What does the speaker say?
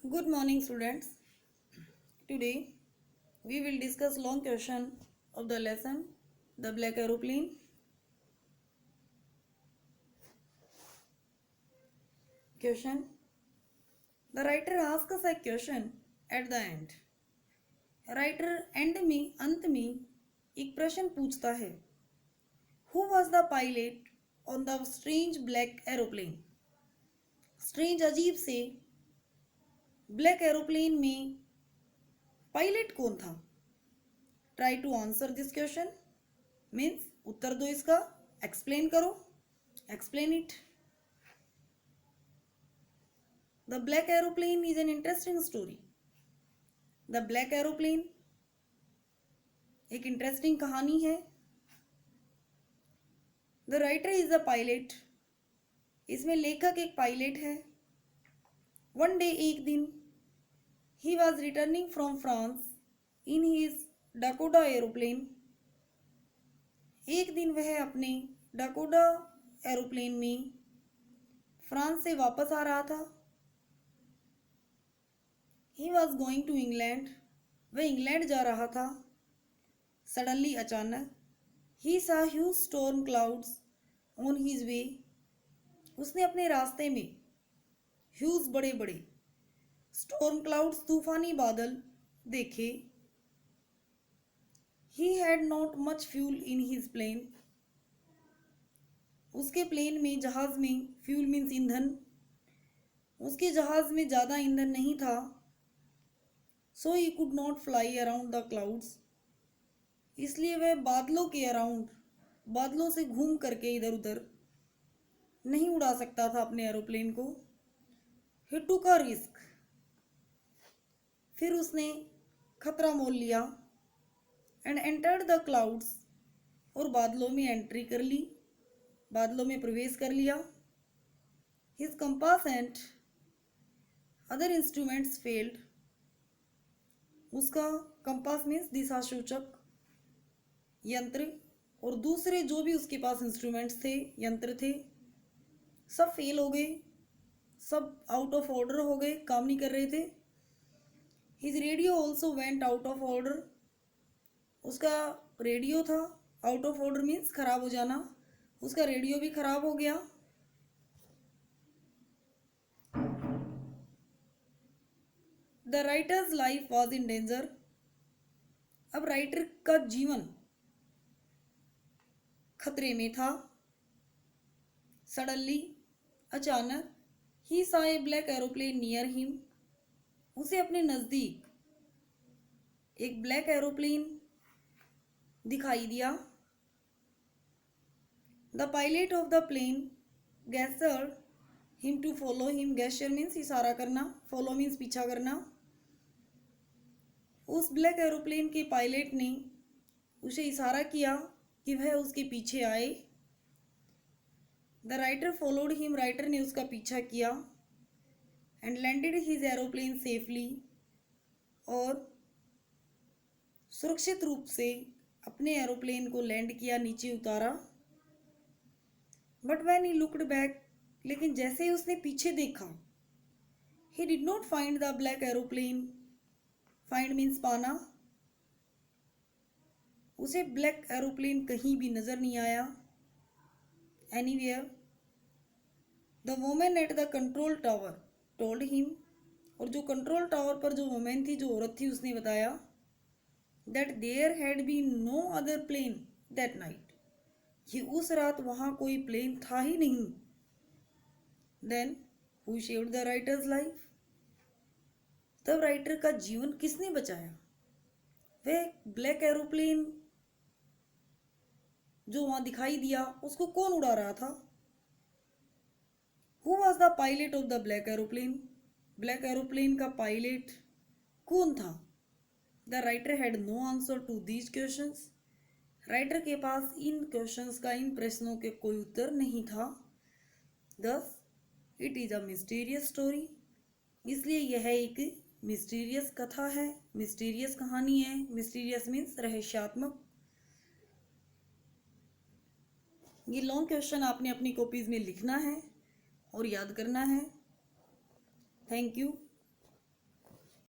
Good morning, students. Today we will discuss long question of the lesson The Black Aeroplane. Question. The writer asks a question at the end. Writer and में अंत में एक प्रश्न पूछता है Who was the pilot on the strange black aeroplane? Strange अजीब से black aeroplane में पायलट कौन था? Try to answer this question means उत्तर दो इसका, एक्सप्लेन करो, explain it. The black aeroplane is an interesting story. The black aeroplane एक इंटरेस्टिंग कहानी है. The writer is a pilot. इसमें लेखक एक पायलट है. वन डे एक दिन he was returning from France in his Dakota aeroplane. एक दिन वह अपने डाकोटा एरोप्लेन में फ्रांस से वापस आ रहा था. He was going to England. वह इंग्लैंड जा रहा था. सडनली अचानक ही सा huge storm clouds on his way. उसने अपने रास्ते में ह्यूज बड़े बड़े स्टॉर्म क्लाउड्स तूफानी बादल देखे. He had not much fuel in his plane. उसके प्लेन में जहाज में फ्यूल मीन्स ईंधन. उसके जहाज में ज़्यादा ईंधन नहीं था. So he could not fly around the clouds. इसलिए वह बादलों के अराउंड, बादलों से घूम करके इधर उधर नहीं उड़ा सकता था अपने एरोप्लेन को. ही टुक अ रिस्क. फिर उसने खतरा मोल लिया. And entered the clouds. और बादलों में एंट्री कर ली, बादलों में प्रवेश कर लिया. His compass and other instruments failed. उसका कंपास मीन्स दिशा सूचक यंत्र और दूसरे जो भी उसके पास इंस्ट्रूमेंट्स थे, यंत्र थे, सब फेल हो गए, सब आउट ऑफ ऑर्डर हो गए, काम नहीं कर रहे थे. His radio also went out of order. उसका रेडियो था, आउट ऑफ ऑर्डर मीन्स खराब हो जाना. उसका रेडियो भी खराब हो गया. The writer's life was in danger. अब राइटर का जीवन खतरे में था. सडनली अचानक ही saw a black aeroplane near him. उसे अपने नज़दीक एक ब्लैक एरोप्लेन दिखाई दिया. The pilot of the plane gestured him to follow him. Gesture means इशारा करना, फॉलो मीन्स पीछा करना. उस ब्लैक एरोप्लेन के पायलट ने उसे इशारा किया कि वह उसके पीछे आए. The writer followed him. Writer ने उसका पीछा किया. And landed his aeroplane safely. और सुरक्षित रूप से अपने एरोप्लेन को लैंड किया, नीचे उतारा. But when he looked back. लेकिन जैसे ही उसने पीछे देखा, he did not find the black aeroplane. Find means पाना. उसे ब्लैक एरोप्लेन कहीं भी नजर नहीं आया, anywhere. The women at the control tower told him. और जो कंट्रोल टावर पर जो वोमेन थी, जो औरत थी, उसने बताया that there had been no other plane that night. कि उस रात वहाँ कोई प्लेन था ही नहीं. Then who saved the writer's life. तब राइटर का जीवन किसने बचाया? वह ब्लैक एरोप्लेन जो वहां दिखाई दिया, उसको कौन उड़ा रहा था? Who was the pilot of the black aeroplane. Black aeroplane का पायलट कौन था? The writer had no answer to these questions. Writer के पास इन क्वेश्चंस का, इन प्रश्नों के कोई उत्तर नहीं था. Thus it is a mysterious story. इसलिए यह एक मिस्टीरियस कथा है, मिस्टीरियस कहानी है. मिस्टीरियस मीन्स रहस्यात्मक. ये लॉन्ग क्वेश्चन आपने अपनी कॉपीज में लिखना है और याद करना है. Thank you.